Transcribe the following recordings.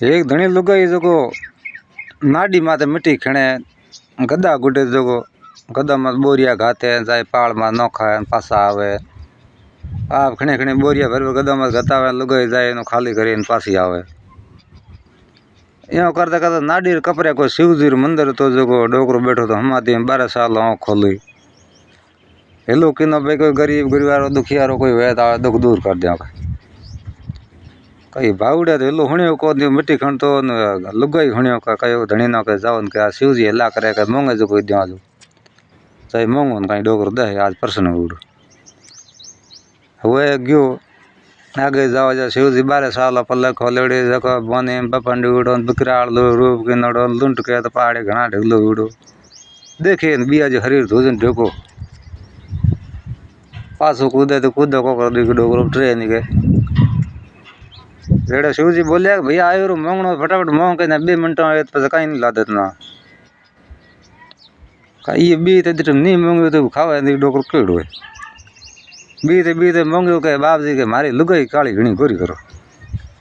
एक धणी लुगाई जो नाडी माते मिट्टी खणे गदा गुडे जो गदा में बोरिया घाते जाए पाड़ में नोखा पासा आवे आप खणे खणे बोरिया भर गदा में घतावे लुगाई जाए नो खाली करे पासी आवे। यो करते करते नाडी कपरे कोई शिवजी मंदिर तो जो डोकरो बैठो तो हमारी 12 साल आँख खोली हेलो किनो भाई कोई गरीब गरीबारो दुखियारो कोई वे तो दुख दूर कर दिया कई भावड़े तो हेलो हणियो को मिट्टी खणतो लुगाई हणियो का कयो धणी ना के जाओ के शिवजी हेला करे के मोंगे जो कोई दिया जो चाहे मोंगो कहीं डोकरो दे आज प्रश्न उड़ हुए गयो आगे जाओ जा शिवजी 12 साल पल्ले खोलेड़ी जको बने बपंडी उड़ो बिकराल रूप के नड़ो लुंट के तो पहाड़ी घना ढगलो उड़ो देखे बिया जो हरीर धोजन ढोको पासो कूदे तो कूदो को कर दी डोकरो ट्रेन के रेड़े शिवजी बोलिया भैया आयो रो मोंगणो फटाफट मोंग के 2 मिनट आए तो कहीं नहीं ला देता ये बी तो नहीं मोंगे तो खावे नहीं डोकरो केड़ो है बीते मोंग्यो के बाप जी के मारी लुगाई काली घणी गोरी करो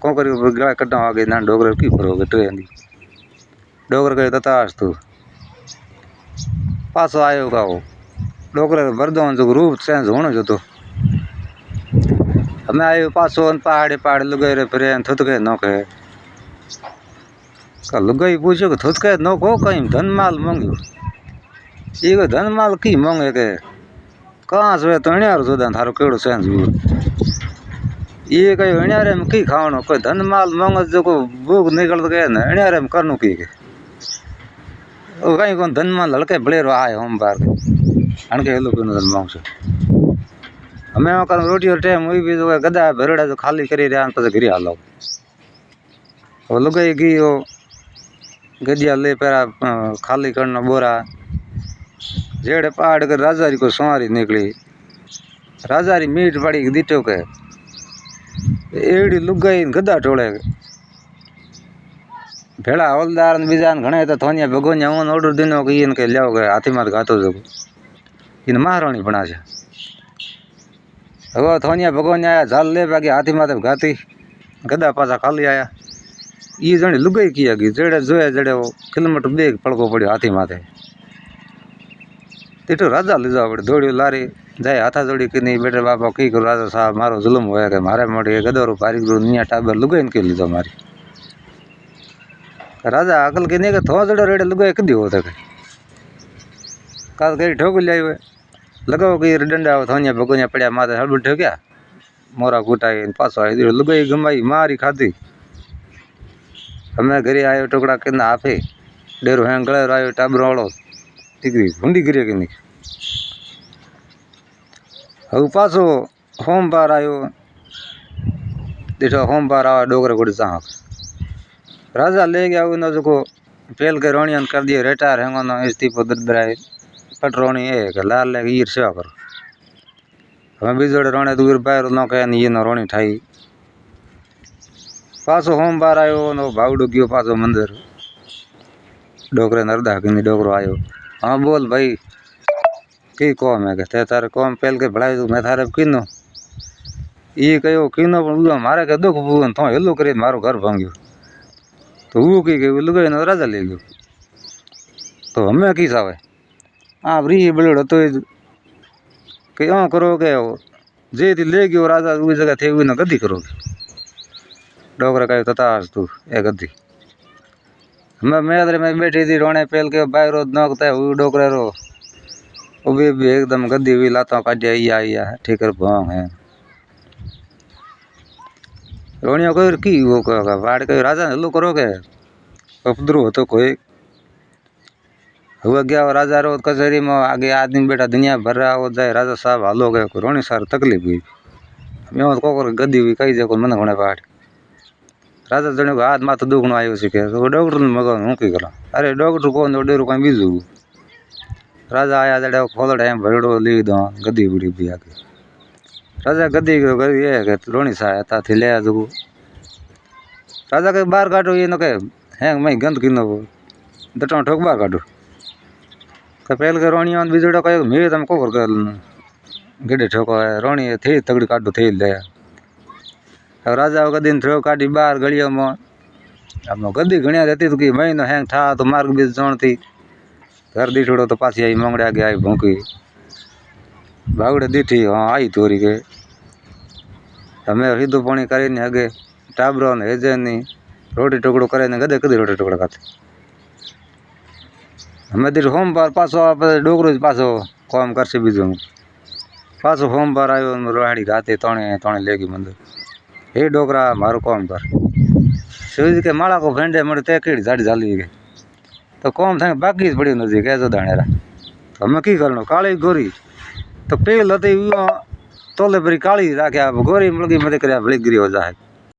को करी गला कटा आगे ना डोगर की करोगे ट्रेन दी डोगर के तताश तू पासो आयो का वो डोगर बरदोन जो रूप चेंज होनो जो तो हमें आयो पासो पहाड़ी पहाड़ लुगाई रे फिरे थुतके नोके का लुगाई पूछो कि थुतके नोको कहीं धन माल मोंग्यो ये धन माल की मोंगे के कहाँ से तो अणियार जोदा थारो केड़ो सेंस भी ये कई अणियारे में की खावनो कोई धन माल मंगस जो को भूख निकल गए न अणियारे में करनो की के ओ कहीं कोन धन माल लड़के बड़ेरो आए हम बार अणके हेलो को धन मांग से हमें कर रोटी और टाइम हुई भी जो गदा भरड़ा जो खाली करी रहा पछे घरी हालो ओ लुगाई गई ओ गदिया ले पेरा खाली करनो बोरा जेड़े पहाड़ के राजारी को सवारी निकली राजारी मीट पड़ी दीटो के एड़ी लुगाई गदा टोले भेड़ा हवलदार बीजान घणे तो थोनिया भगोनिया ओन ऑर्डर दिनो कि इनके लियाओ गए हाथी मार घातो जो इन महारानी बना छे हवा थोनिया भगोनिया आया झाल ले बाकी हाथी माथे घाती गदा पासा खाली आया ये जणी लुगाई किया गई जेड़े जोया जेड़े वो किलोमीटर बेग पड़को पड़ो हाथी माथे तो राजा ले जाओ दौड़ियो लारी जाए हाथा जोड़ी कि नहीं बेटे बापा की करो राजा साहब मारो जुलम होया के मारे मोटे गदोरो पारी करो निया टाबर लुगाई के लीधो मारी राजा अकल के नहीं के थो जड़ो रेड़े लुगाई कदी हो तक का कई ठोक लिया हुए लगाओ कि डंडा थोनिया भगोनिया पड़िया माथे हड़बड़ ठोक्या मोरा कूटाई पासो आई लुगाई गमाई मारी खाधी हमें घरे आयो टुकड़ा के आपे डेरो है गले आयो टाबर वालो टिकरी हुंडी गिरे कि नहीं हूँ पासो होम बार आयो दिठो होम बार आवा डोगर गुड़ चाह राजा ले गया उन जो पेल के रोणियन कर दिए रिटायर है ना इस्तीफो दराए पटरोणी है कि लाल ले ईर सेवा करो हमें बीजोड़े रोणे दूर बाहर न कहे ये न रोणी ठाई पासो होम बार आयो नो भावड़ो गयो पासो मंदिर डोकरे नरदा कि डोकरो आयो हाँ बोल भाई की कौम है कहते तारे कौम पहल के बढ़ाई मैं थारे किनो ये कहो किनो पर मारे के दुख बुन तो हेलो करे मारो घर भांग्यो तो वो की गयो लुगाई न राजा ले गयो तो हमें की सावे आप री बड़ो तो कि करो के जे थी ले गयो राजा उस जगह थे न गद्दी करोगे डोकरा कहो तताश तू ए गद्दी हमें मेदरे में बैठी थी रोने पहल के बाहर नोकता है डोकरे रो वो भी एकदम गद्दी हुई लाता काटिया या ठीक है भोंग है रोनिया कोई की वो वाड़ के राजा हेलो करोगे उपद्रव तो कोई हुआ गया राजा रो कचहरी में आगे आदमी बैठा दुनिया भर रहा हो जाए राजा साहब हालो गए रोनी सार तकलीफ हुई मैं को गद्दी हुई कई जगह मन घोड़े पहाड़ राजा जने को हाथ माथ दुखनो आयो सीखे तो डॉक्टर ने मगा हूँ की करा अरे डॉक्टर को डेरो कहीं बीजू राजा आया जड़े खोल टाइम भरड़ो ली दो गद्दी बुड़ी भी आके राजा गद्दी ये है कि रोनी सा था थी ले जो राजा के बाहर काटो ये न के हैं मैं गंद किनो दटो ठोक बाहर काटो पहल के रोनी बीजोड़ा कहो मेरे तम को गेडे ठोको है रोनी थे तगड़ी काटो थे ले राजा का दिन थो काटी बाहर गलियों में આમાં ગદી ઘણ્યા રહેતી તો કે મહિનો હેંગ થા તો માર્ગ બીજ જણથી ઘર દીઠોડો તો પાછી આવી મંગળ્યા ગયા આવી ભૂંકી બાવડે દીઠી હા આવી તોરી કે અમે સીધું પાણી કરીને હગે ટાબરો ને હેજે નહીં રોટી ટુકડો કરીને ગદે કદી રોટી ટુકડો ખાતે અમે દીઠ સોમવાર પાછો આપણે ડોકરો જ પાછો કામ કરશે બીજું પાછો સોમવાર આવ્યો રોહાડી ગાતે ત્રણે લેગી મંદિર એ ડોકરા મારું કામ કર શું કે માળા કો ભેંડે મળે તે કેડી ઝાડી ઝાલી ગઈ તો કોમ થાય બાકી જ પડ્યું નથી કહેજો દાણેરા તો અમે કી કરવાનું કાળી ગોરી તો પેલ હતી તોલે ભરી કાળી રાખ્યા ગોરી મળગી મદદ કર્યા ભળી ગીરી હો જાય